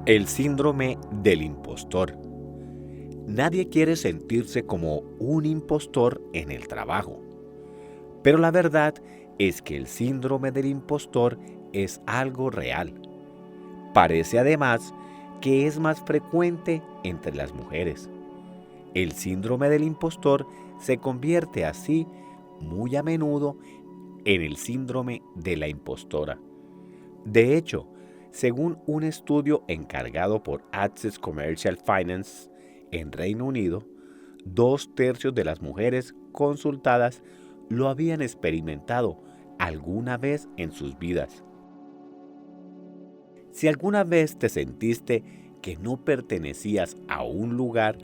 El síndrome del impostor. Nadie quiere sentirse como un impostor en el trabajo. Pero la verdad es que el síndrome del impostor es algo real. Parece además que es más frecuente entre las mujeres. El síndrome del impostor se convierte así muy a menudo en el síndrome de la impostora. De hecho, según un estudio encargado por Access Commercial Finance en Reino Unido, 2/3 de las mujeres consultadas lo habían experimentado alguna vez en sus vidas. Si alguna vez te sentiste que no pertenecías a un lugar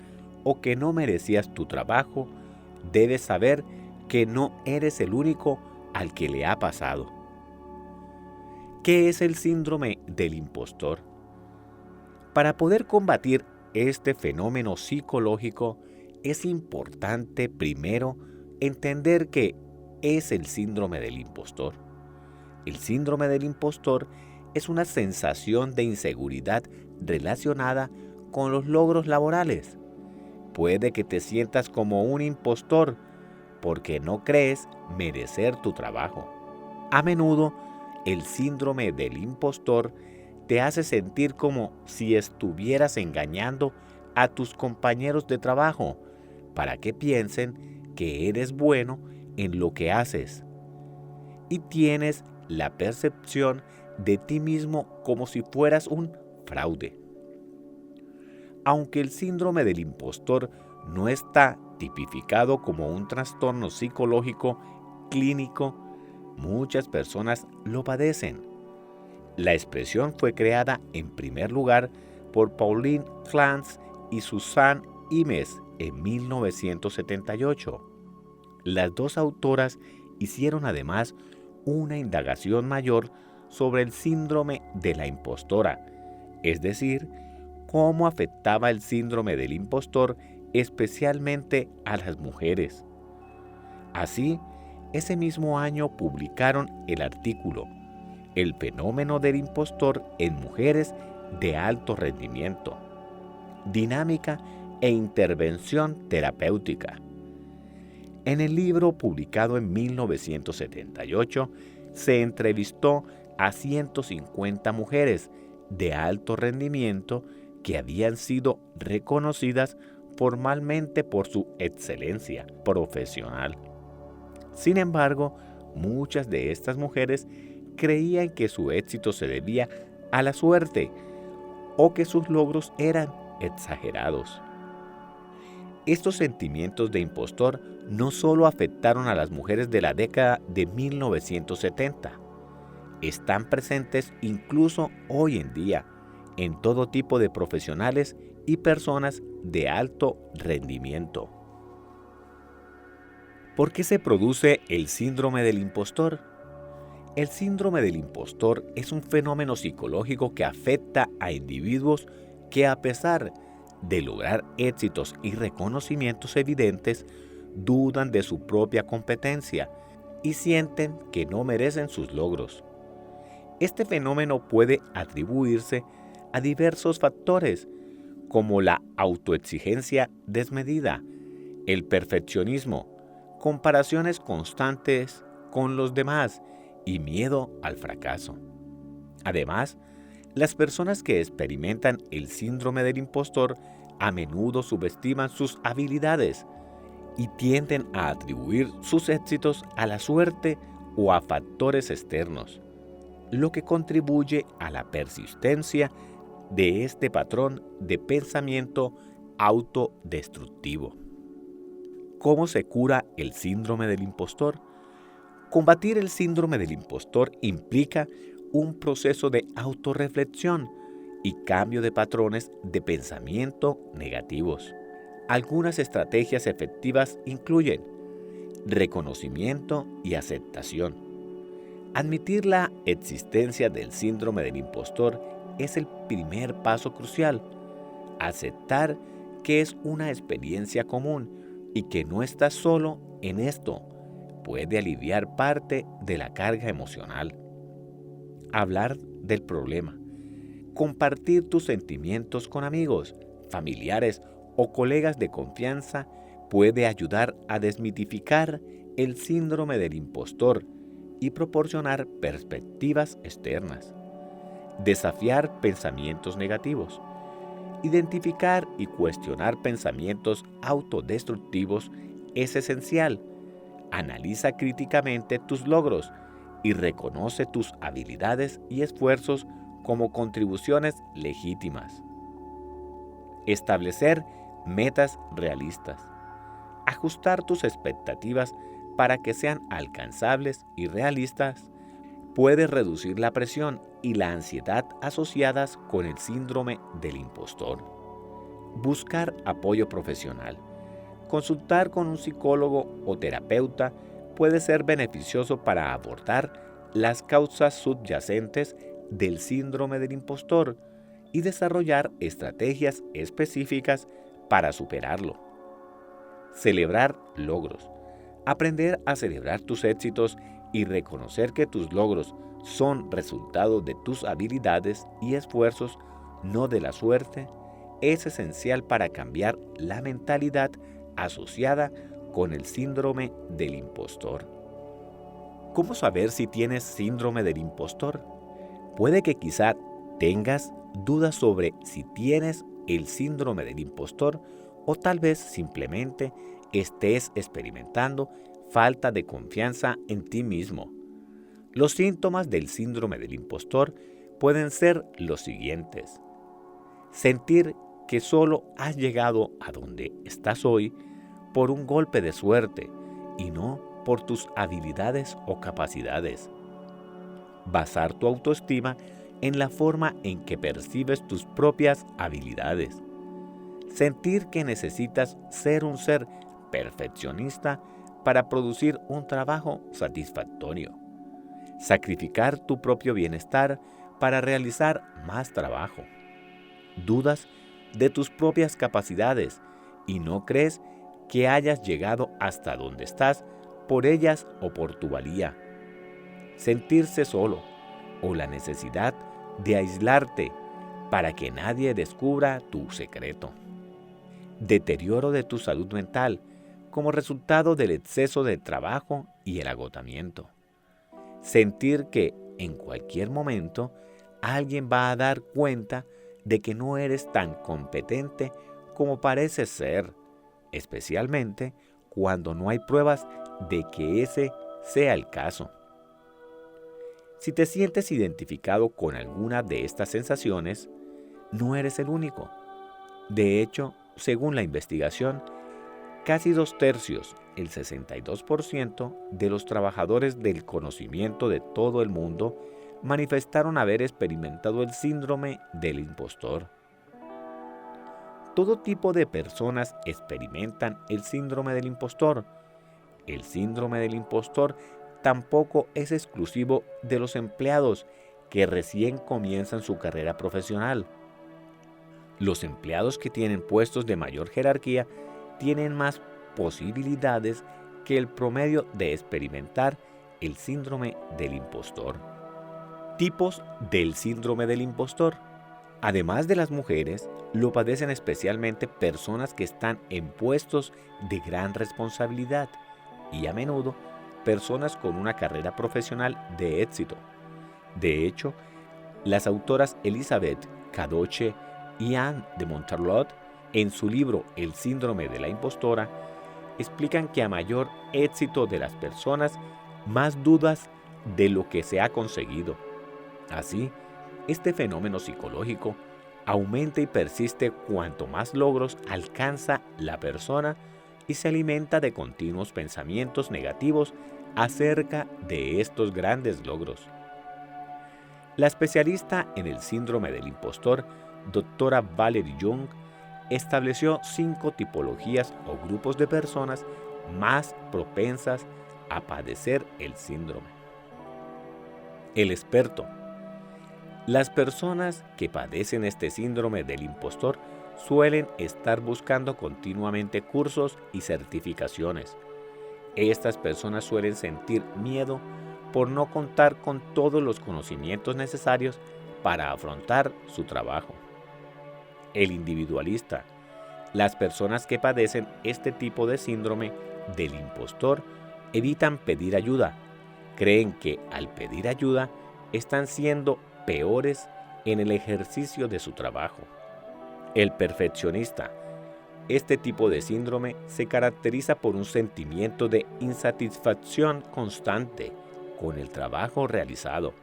o que no merecías tu trabajo, debes saber que no eres el único al que le ha pasado. ¿Qué es el síndrome del impostor? Para poder combatir este fenómeno psicológico, es importante primero entender qué es el síndrome del impostor. El síndrome del impostor es una sensación de inseguridad relacionada con los logros laborales. Puede que te sientas como un impostor porque no crees merecer tu trabajo. A menudo, el síndrome del impostor te hace sentir como si estuvieras engañando a tus compañeros de trabajo para que piensen que eres bueno en lo que haces y tienes la percepción de ti mismo como si fueras un fraude. Aunque el síndrome del impostor no está tipificado como un trastorno psicológico clínico, muchas personas lo padecen. La expresión fue creada en primer lugar por Pauline Clance y Suzanne Imes en 1978. Las dos autoras hicieron además una indagación mayor sobre el síndrome de la impostora, es decir, cómo afectaba el síndrome del impostor especialmente a las mujeres. Así, ese mismo año publicaron el artículo El fenómeno del impostor en mujeres de alto rendimiento, dinámica e intervención terapéutica. En el libro publicado en 1978, se entrevistó a 150 mujeres de alto rendimiento que habían sido reconocidas formalmente por su excelencia profesional. Sin embargo, muchas de estas mujeres creían que su éxito se debía a la suerte o que sus logros eran exagerados. Estos sentimientos de impostor no solo afectaron a las mujeres de la década de 1970, están presentes incluso hoy en día en todo tipo de profesionales y personas de alto rendimiento. ¿Por qué se produce el síndrome del impostor? El síndrome del impostor es un fenómeno psicológico que afecta a individuos que, a pesar de lograr éxitos y reconocimientos evidentes, dudan de su propia competencia y sienten que no merecen sus logros. Este fenómeno puede atribuirse a diversos factores, como la autoexigencia desmedida, el perfeccionismo, comparaciones constantes con los demás y miedo al fracaso. Además, las personas que experimentan el síndrome del impostor a menudo subestiman sus habilidades y tienden a atribuir sus éxitos a la suerte o a factores externos, lo que contribuye a la persistencia de este patrón de pensamiento autodestructivo. ¿Cómo se cura el síndrome del impostor? Combatir el síndrome del impostor implica un proceso de autorreflexión y cambio de patrones de pensamiento negativos. Algunas estrategias efectivas incluyen reconocimiento y aceptación. Admitir la existencia del síndrome del impostor es el primer paso crucial. Aceptar que es una experiencia común y que no estás solo en esto puede aliviar parte de la carga emocional. Hablar del problema. Compartir tus sentimientos con amigos, familiares o colegas de confianza puede ayudar a desmitificar el síndrome del impostor y proporcionar perspectivas externas. Desafiar pensamientos negativos. Identificar y cuestionar pensamientos autodestructivos es esencial. Analiza críticamente tus logros y reconoce tus habilidades y esfuerzos como contribuciones legítimas. Establecer metas realistas. Ajustar tus expectativas para que sean alcanzables y realistas puede reducir la presión y la ansiedad asociadas con el síndrome del impostor. Buscar apoyo profesional. Consultar con un psicólogo o terapeuta puede ser beneficioso para abordar las causas subyacentes del síndrome del impostor y desarrollar estrategias específicas para superarlo. Celebrar logros. Aprender a celebrar tus éxitos y reconocer que tus logros son resultado de tus habilidades y esfuerzos, no de la suerte, es esencial para cambiar la mentalidad asociada con el síndrome del impostor. ¿Cómo saber si tienes síndrome del impostor? Puede que quizá tengas dudas sobre si tienes el síndrome del impostor o tal vez simplemente estés experimentando falta de confianza en ti mismo. Los síntomas del síndrome del impostor pueden ser los siguientes: sentir que solo has llegado a donde estás hoy por un golpe de suerte y no por tus habilidades o capacidades. Basar tu autoestima en la forma en que percibes tus propias habilidades. Sentir que necesitas ser un ser perfeccionista para producir un trabajo satisfactorio. Sacrificar tu propio bienestar para realizar más trabajo. Dudas de tus propias capacidades y no crees que hayas llegado hasta donde estás por ellas o por tu valía. Sentirse solo o la necesidad de aislarte para que nadie descubra tu secreto. Deterioro de tu salud mental como resultado del exceso de trabajo y el agotamiento. Sentir que en cualquier momento alguien va a dar cuenta de que no eres tan competente como pareces ser, especialmente cuando no hay pruebas de que ese sea el caso. Si te sientes identificado con alguna de estas sensaciones, no eres el único. De hecho, según la investigación, casi 2/3, el 62% de los trabajadores del conocimiento de todo el mundo manifestaron haber experimentado el síndrome del impostor. Todo tipo de personas experimentan el síndrome del impostor. El síndrome del impostor tampoco es exclusivo de los empleados que recién comienzan su carrera profesional. Los empleados que tienen puestos de mayor jerarquía tienen más posibilidades que el promedio de experimentar el síndrome del impostor. Tipos del síndrome del impostor. Además de las mujeres, lo padecen especialmente personas que están en puestos de gran responsabilidad y a menudo personas con una carrera profesional de éxito. De hecho, las autoras Elizabeth Cadoche y Anne de Montarlot, en su libro El síndrome de la impostora, explican que a mayor éxito de las personas, más dudas de lo que se ha conseguido. Así, este fenómeno psicológico aumenta y persiste cuanto más logros alcanza la persona y se alimenta de continuos pensamientos negativos acerca de estos grandes logros. La especialista en el síndrome del impostor, doctora Valerie Young, estableció 5 tipologías o grupos de personas más propensas a padecer el síndrome. El experto. Las personas que padecen este síndrome del impostor suelen estar buscando continuamente cursos y certificaciones. Estas personas suelen sentir miedo por no contar con todos los conocimientos necesarios para afrontar su trabajo. El individualista. Las personas que padecen este tipo de síndrome del impostor evitan pedir ayuda. Creen que al pedir ayuda están siendo peores en el ejercicio de su trabajo. El perfeccionista. Este tipo de síndrome se caracteriza por un sentimiento de insatisfacción constante con el trabajo realizado.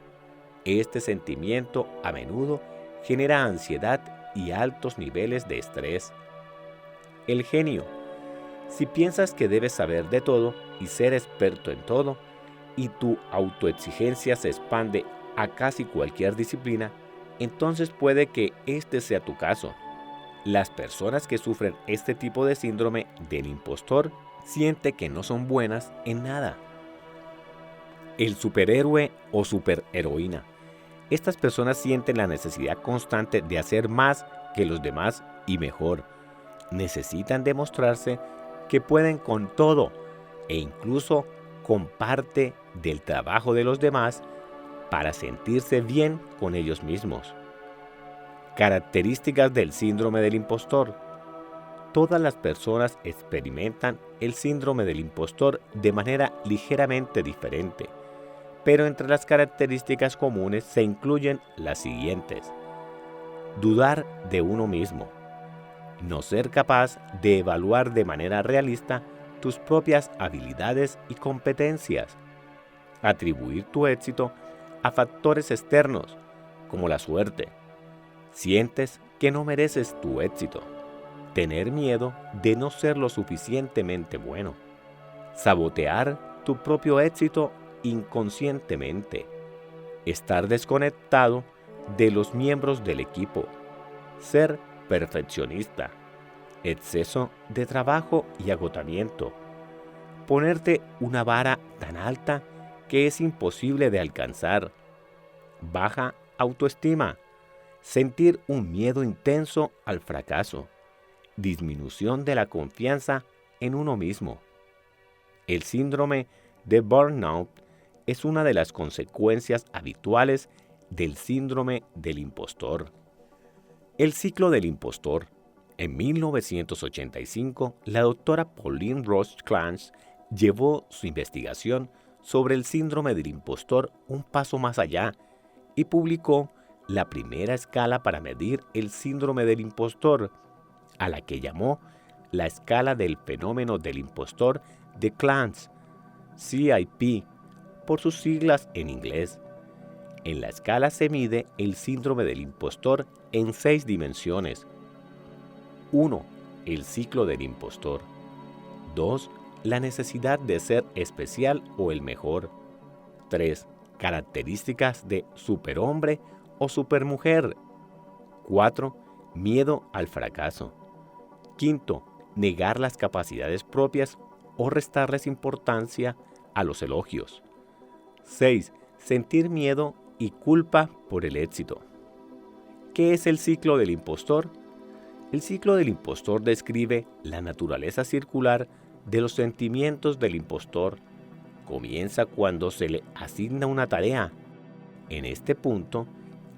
Este sentimiento a menudo genera ansiedad y altos niveles de estrés. El genio. Si piensas que debes saber de todo y ser experto en todo, y tu autoexigencia se expande a casi cualquier disciplina, entonces puede que este sea tu caso. Las personas que sufren este tipo de síndrome del impostor sienten que no son buenas en nada. El superhéroe o superheroína. Estas personas sienten la necesidad constante de hacer más que los demás y mejor. Necesitan demostrarse que pueden con todo e incluso con parte del trabajo de los demás para sentirse bien con ellos mismos. Características del síndrome del impostor. Todas las personas experimentan el síndrome del impostor de manera ligeramente diferente, pero entre las características comunes se incluyen las siguientes: dudar de uno mismo, no ser capaz de evaluar de manera realista tus propias habilidades y competencias, atribuir tu éxito a factores externos, como la suerte. Sientes que no mereces tu éxito. Tener miedo de no ser lo suficientemente bueno. Sabotear tu propio éxito inconscientemente. Estar desconectado de los miembros del equipo. Ser perfeccionista. Exceso de trabajo y agotamiento. Ponerte una vara tan alta que es imposible de alcanzar. Baja autoestima. Sentir un miedo intenso al fracaso. Disminución de la confianza en uno mismo. El síndrome de burnout es una de las consecuencias habituales del síndrome del impostor. El ciclo del impostor. En 1985, la doctora Pauline Roach-Clance llevó su investigación sobre el síndrome del impostor un paso más allá y publicó la primera escala para medir el síndrome del impostor, a la que llamó la escala del fenómeno del impostor de Clance, CIP, por sus siglas en inglés. En la escala se mide el síndrome del impostor en 6 dimensiones. 1. El ciclo del impostor. 2. La necesidad de ser especial o el mejor. 3. Características de superhombre o supermujer. 4. Miedo al fracaso. 5. Negar las capacidades propias o restarles importancia a los elogios. 6. Sentir miedo y culpa por el éxito. ¿Qué es el ciclo del impostor? El ciclo del impostor describe la naturaleza circular de los sentimientos del impostor. Comienza cuando se le asigna una tarea. En este punto,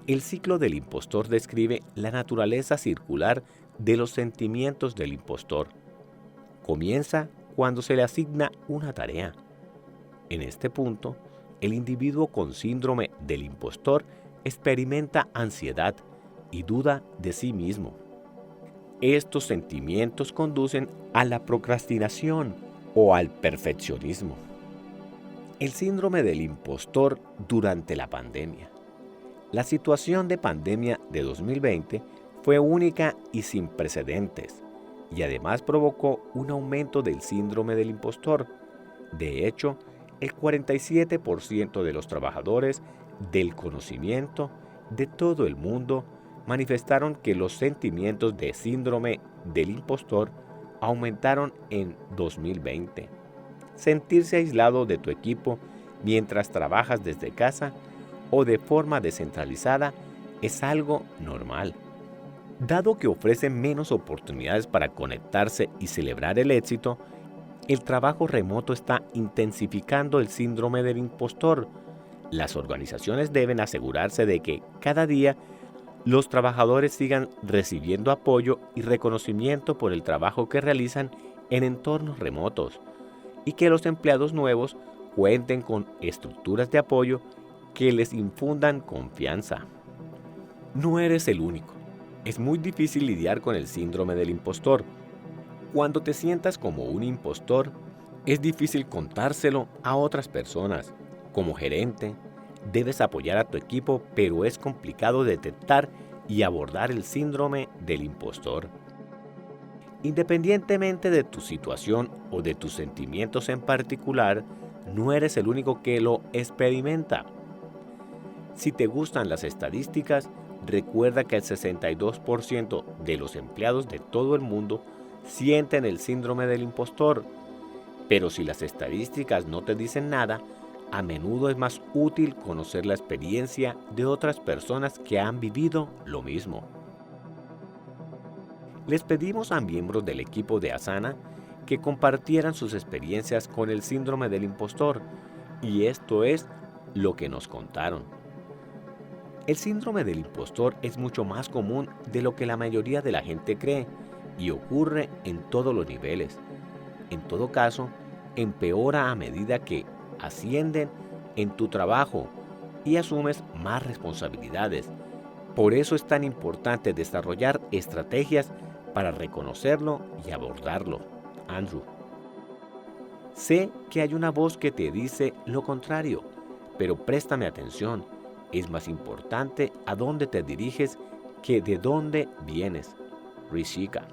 el ciclo del impostor describe la naturaleza circular de los sentimientos del impostor. Comienza cuando se le asigna una tarea. En este punto, el individuo con síndrome del impostor experimenta ansiedad y duda de sí mismo. Estos sentimientos conducen a la procrastinación o al perfeccionismo. El síndrome del impostor durante la pandemia. La situación de pandemia de 2020 fue única y sin precedentes, y además provocó un aumento del síndrome del impostor. De hecho, el 47% de los trabajadores del conocimiento de todo el mundo manifestaron que los sentimientos de síndrome del impostor aumentaron en 2020. Sentirse aislado de tu equipo mientras trabajas desde casa o de forma descentralizada es algo normal. Dado que ofrece menos oportunidades para conectarse y celebrar el éxito, el trabajo remoto está intensificando el síndrome del impostor. Las organizaciones deben asegurarse de que cada día los trabajadores sigan recibiendo apoyo y reconocimiento por el trabajo que realizan en entornos remotos y que los empleados nuevos cuenten con estructuras de apoyo que les infundan confianza. No eres el único. Es muy difícil lidiar con el síndrome del impostor. Cuando te sientas como un impostor, es difícil contárselo a otras personas. Como gerente, debes apoyar a tu equipo, pero es complicado detectar y abordar el síndrome del impostor. Independientemente de tu situación o de tus sentimientos en particular, no eres el único que lo experimenta. Si te gustan las estadísticas, recuerda que el 62% de los empleados de todo el mundo sienten el síndrome del impostor. Pero si las estadísticas no te dicen nada, a menudo es más útil conocer la experiencia de otras personas que han vivido lo mismo. Les pedimos a miembros del equipo de Asana que compartieran sus experiencias con el síndrome del impostor, y esto es lo que nos contaron. El síndrome del impostor es mucho más común de lo que la mayoría de la gente cree y ocurre en todos los niveles. En todo caso, empeora a medida que ascienden en tu trabajo y asumes más responsabilidades. Por eso es tan importante desarrollar estrategias para reconocerlo y abordarlo. Andrew. Sé que hay una voz que te dice lo contrario, pero préstame atención. Es más importante a dónde te diriges que de dónde vienes. Rishika.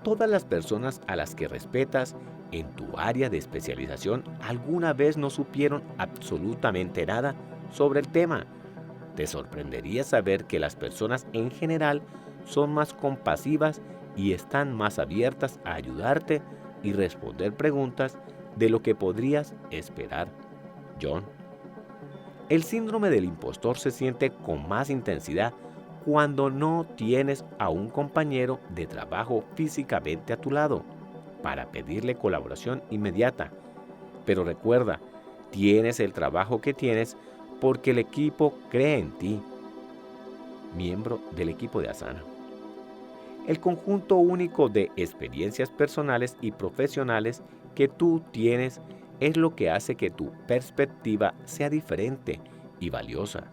Todas las personas a las que respetas en tu área de especialización alguna vez no supieron absolutamente nada sobre el tema. Te sorprendería saber que las personas en general son más compasivas y están más abiertas a ayudarte y responder preguntas de lo que podrías esperar. John. El síndrome del impostor se siente con más intensidad cuando no tienes a un compañero de trabajo físicamente a tu lado para pedirle colaboración inmediata. Pero recuerda, tienes el trabajo que tienes porque el equipo cree en ti. Miembro del equipo de Asana. El conjunto único de experiencias personales y profesionales que tú tienes es lo que hace que tu perspectiva sea diferente y valiosa.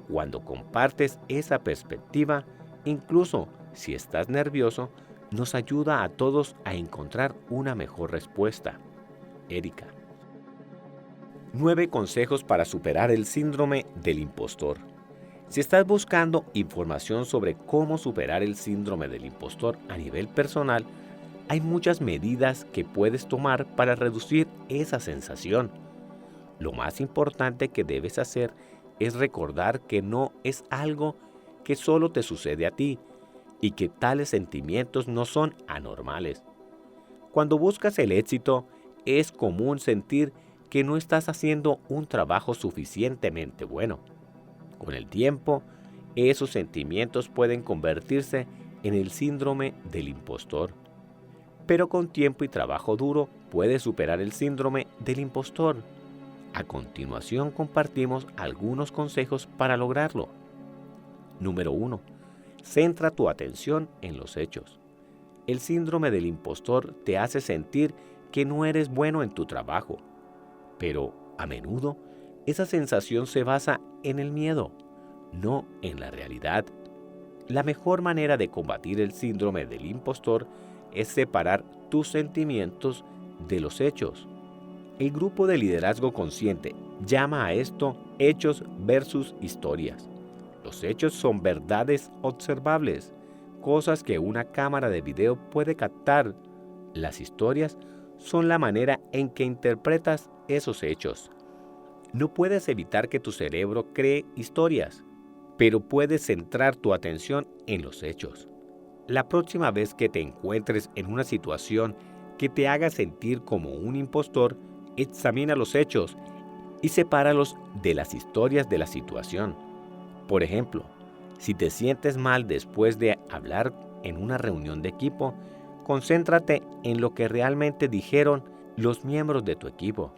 Cuando compartes esa perspectiva, incluso si estás nervioso, nos ayuda a todos a encontrar una mejor respuesta. Erika. 9 consejos para superar el síndrome del impostor. Si estás buscando información sobre cómo superar el síndrome del impostor a nivel personal, hay muchas medidas que puedes tomar para reducir esa sensación. Lo más importante que debes hacer es recordar que no es algo que solo te sucede a ti y que tales sentimientos no son anormales. Cuando buscas el éxito, es común sentir que no estás haciendo un trabajo suficientemente bueno. Con el tiempo, esos sentimientos pueden convertirse en el síndrome del impostor. Pero con tiempo y trabajo duro, puedes superar el síndrome del impostor. A continuación compartimos algunos consejos para lograrlo. Número 1. Centra tu atención en los hechos. El síndrome del impostor te hace sentir que no eres bueno en tu trabajo, pero a menudo esa sensación se basa en el miedo, no en la realidad. La mejor manera de combatir el síndrome del impostor es separar tus sentimientos de los hechos. El grupo de liderazgo consciente llama a esto hechos versus historias. Los hechos son verdades observables, cosas que una cámara de video puede captar. Las historias son la manera en que interpretas esos hechos. No puedes evitar que tu cerebro cree historias, pero puedes centrar tu atención en los hechos. La próxima vez que te encuentres en una situación que te haga sentir como un impostor, examina los hechos y sepáralos de las historias de la situación. Por ejemplo, si te sientes mal después de hablar en una reunión de equipo, concéntrate en lo que realmente dijeron los miembros de tu equipo.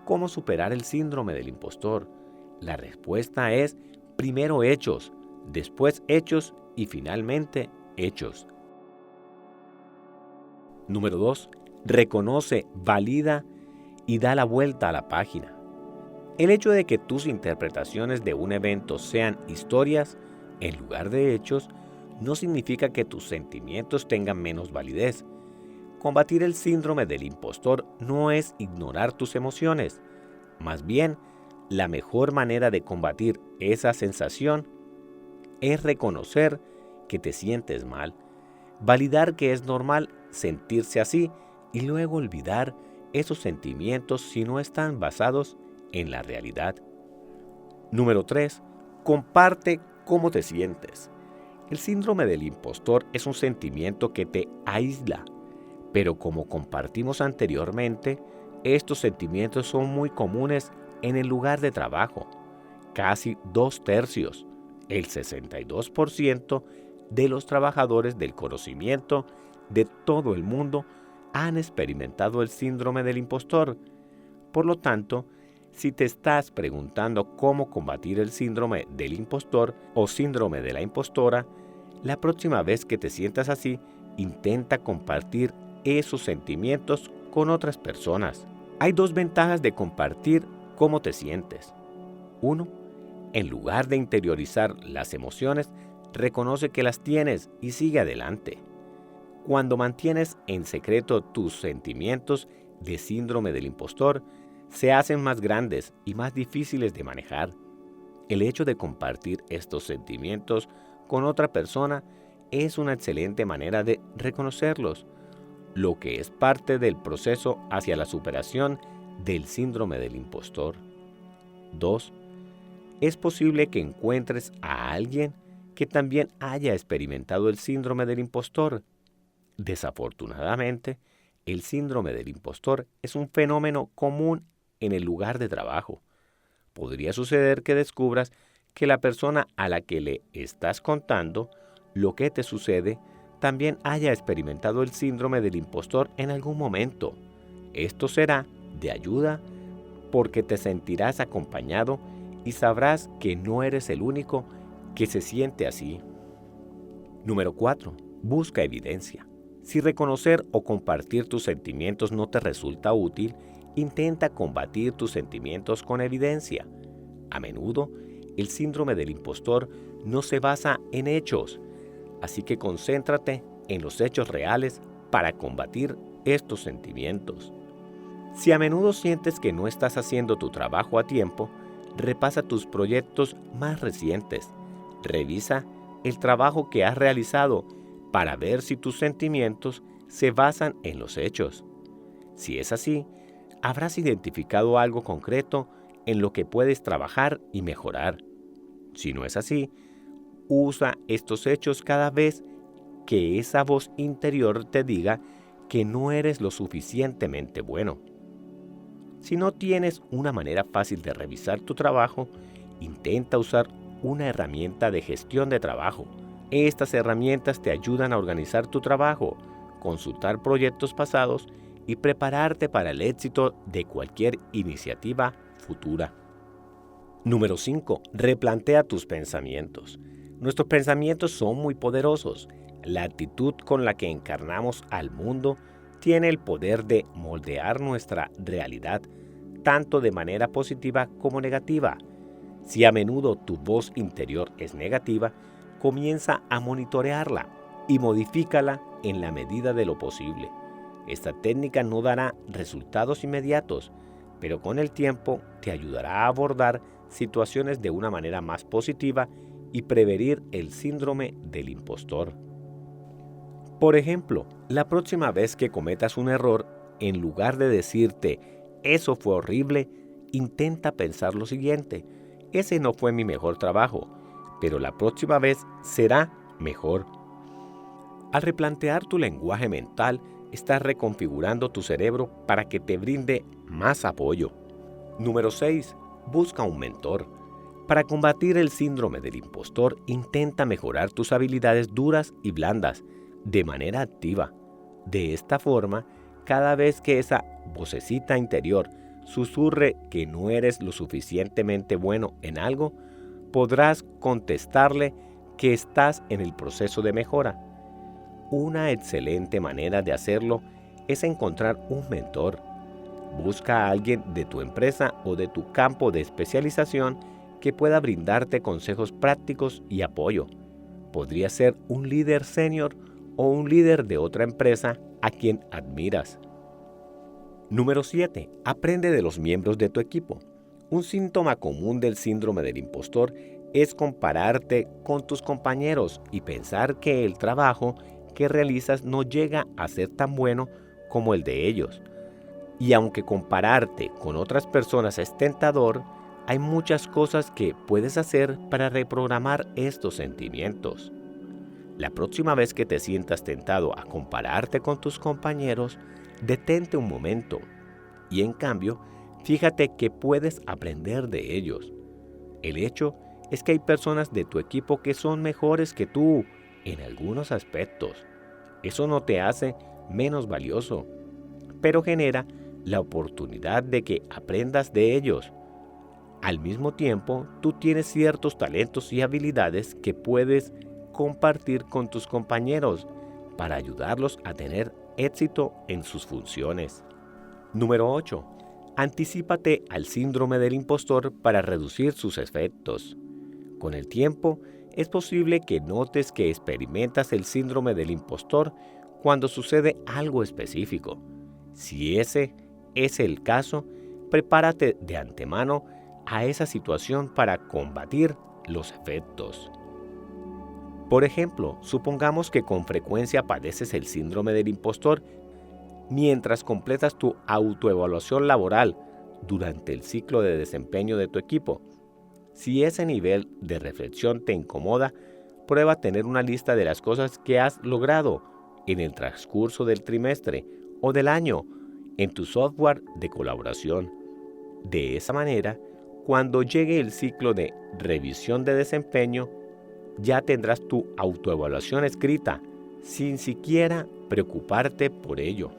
¿Cómo superar el síndrome del impostor? La respuesta es primero hechos, después hechos y finalmente hechos. Número 2. Reconoce, valida y da la vuelta a la página. El hecho de que tus interpretaciones de un evento sean historias en lugar de hechos no significa que tus sentimientos tengan menos validez. Combatir el síndrome del impostor no es ignorar tus emociones. Más bien, la mejor manera de combatir esa sensación es reconocer que te sientes mal, validar que es normal sentirse así y luego olvidar esos sentimientos si no están basados en la realidad. Número 3. Comparte cómo te sientes. El síndrome del impostor es un sentimiento que te aísla, pero como compartimos anteriormente, estos sentimientos son muy comunes en el lugar de trabajo. Casi 2/3, el 62% de los trabajadores del conocimiento de todo el mundo han experimentado el síndrome del impostor. Por lo tanto, si te estás preguntando cómo combatir el síndrome del impostor o síndrome de la impostora, la próxima vez que te sientas así, intenta compartir esos sentimientos con otras personas. Hay 2 ventajas de compartir cómo te sientes. 1. En lugar de interiorizar las emociones, reconoce que las tienes y sigue adelante. Cuando mantienes en secreto tus sentimientos de síndrome del impostor, se hacen más grandes y más difíciles de manejar. El hecho de compartir estos sentimientos con otra persona es una excelente manera de reconocerlos, lo que es parte del proceso hacia la superación del síndrome del impostor. 2. Es posible que encuentres a alguien que también haya experimentado el síndrome del impostor. Desafortunadamente, el síndrome del impostor es un fenómeno común en el lugar de trabajo. Podría suceder que descubras que la persona a la que le estás contando lo que te sucede también haya experimentado el síndrome del impostor en algún momento. Esto será de ayuda porque te sentirás acompañado y sabrás que no eres el único que se siente así. Número 4. Busca evidencia. Si reconocer o compartir tus sentimientos no te resulta útil, intenta combatir tus sentimientos con evidencia. A menudo, el síndrome del impostor no se basa en hechos, así que concéntrate en los hechos reales para combatir estos sentimientos. Si a menudo sientes que no estás haciendo tu trabajo a tiempo, repasa tus proyectos más recientes. Revisa el trabajo que has realizado para ver si tus sentimientos se basan en los hechos. Si es así, habrás identificado algo concreto en lo que puedes trabajar y mejorar. Si no es así, usa estos hechos cada vez que esa voz interior te diga que no eres lo suficientemente bueno. Si no tienes una manera fácil de revisar tu trabajo, intenta usar una herramienta de gestión de trabajo. Estas herramientas te ayudan a organizar tu trabajo, consultar proyectos pasados y prepararte para el éxito de cualquier iniciativa futura. Número 5. Replantea tus pensamientos. Nuestros pensamientos son muy poderosos. La actitud con la que encarnamos al mundo tiene el poder de moldear nuestra realidad, tanto de manera positiva como negativa. Si a menudo tu voz interior es negativa, comienza a monitorearla y modifícala en la medida de lo posible. Esta técnica no dará resultados inmediatos, pero con el tiempo te ayudará a abordar situaciones de una manera más positiva y prevenir el síndrome del impostor. Por ejemplo, la próxima vez que cometas un error, en lugar de decirte «eso fue horrible», intenta pensar lo siguiente: «ese no fue mi mejor trabajo, pero la próxima vez será mejor». Al replantear tu lenguaje mental, estás reconfigurando tu cerebro para que te brinde más apoyo. Número 6. Busca un mentor. Para combatir el síndrome del impostor, intenta mejorar tus habilidades duras y blandas de manera activa. De esta forma, cada vez que esa vocecita interior susurre que no eres lo suficientemente bueno en algo, podrás contestarle que estás en el proceso de mejora. Una excelente manera de hacerlo es encontrar un mentor. Busca a alguien de tu empresa o de tu campo de especialización que pueda brindarte consejos prácticos y apoyo. Podría ser un líder senior o un líder de otra empresa a quien admiras. Número 7. Aprende de los miembros de tu equipo. Un síntoma común del síndrome del impostor es compararte con tus compañeros y pensar que el trabajo que realizas no llega a ser tan bueno como el de ellos. Y aunque compararte con otras personas es tentador, hay muchas cosas que puedes hacer para reprogramar estos sentimientos. La próxima vez que te sientas tentado a compararte con tus compañeros, detente un momento y en cambio, fíjate que puedes aprender de ellos. El hecho es que hay personas de tu equipo que son mejores que tú en algunos aspectos. Eso no te hace menos valioso, pero genera la oportunidad de que aprendas de ellos. Al mismo tiempo, tú tienes ciertos talentos y habilidades que puedes compartir con tus compañeros para ayudarlos a tener éxito en sus funciones. Número 8. Anticípate al síndrome del impostor para reducir sus efectos. Con el tiempo, es posible que notes que experimentas el síndrome del impostor cuando sucede algo específico. Si ese es el caso, prepárate de antemano a esa situación para combatir los efectos. Por ejemplo, supongamos que con frecuencia padeces el síndrome del impostor mientras completas tu autoevaluación laboral durante el ciclo de desempeño de tu equipo. Si ese nivel de reflexión te incomoda, prueba a tener una lista de las cosas que has logrado en el transcurso del trimestre o del año en tu software de colaboración. De esa manera, cuando llegue el ciclo de revisión de desempeño, ya tendrás tu autoevaluación escrita, sin siquiera preocuparte por ello.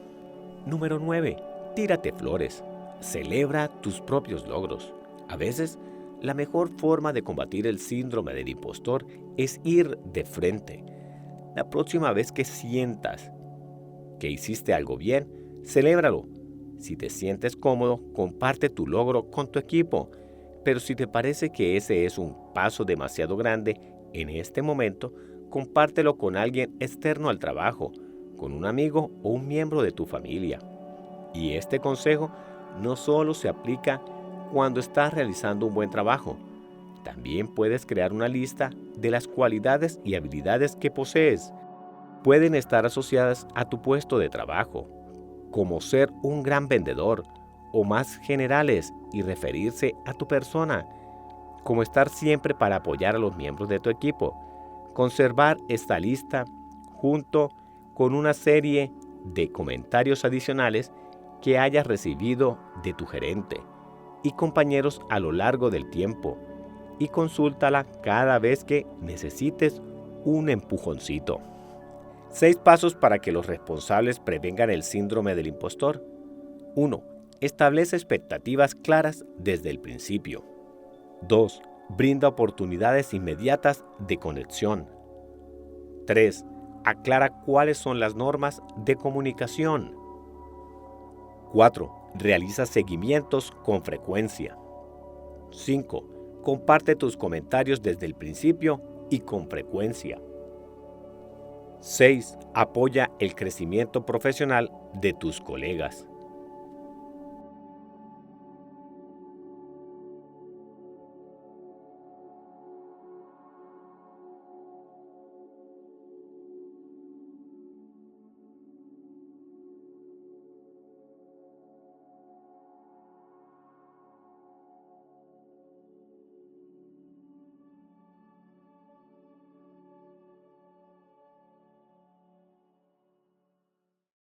Número 9. Tírate flores. Celebra tus propios logros. A veces, la mejor forma de combatir el síndrome del impostor es ir de frente. La próxima vez que sientas que hiciste algo bien, celébralo. Si te sientes cómodo, comparte tu logro con tu equipo. Pero si te parece que ese es un paso demasiado grande, en este momento, compártelo con alguien externo al trabajo, con un amigo o un miembro de tu familia. Y este consejo no solo se aplica cuando estás realizando un buen trabajo. También puedes crear una lista de las cualidades y habilidades que posees. Pueden estar asociadas a tu puesto de trabajo, como ser un gran vendedor, o más generales y referirse a tu persona, como estar siempre para apoyar a los miembros de tu equipo. Conservar esta lista junto con una serie de comentarios adicionales que hayas recibido de tu gerente y compañeros a lo largo del tiempo, y consúltala cada vez que necesites un empujoncito. 6 pasos para que los responsables prevengan el síndrome del impostor. 1. Establece expectativas claras desde el principio. 2. Brinda oportunidades inmediatas de conexión. 3. Aclara cuáles son las normas de comunicación. 4. Realiza seguimientos con frecuencia. 5. Comparte tus comentarios desde el principio y con frecuencia. 6. Apoya el crecimiento profesional de tus colegas.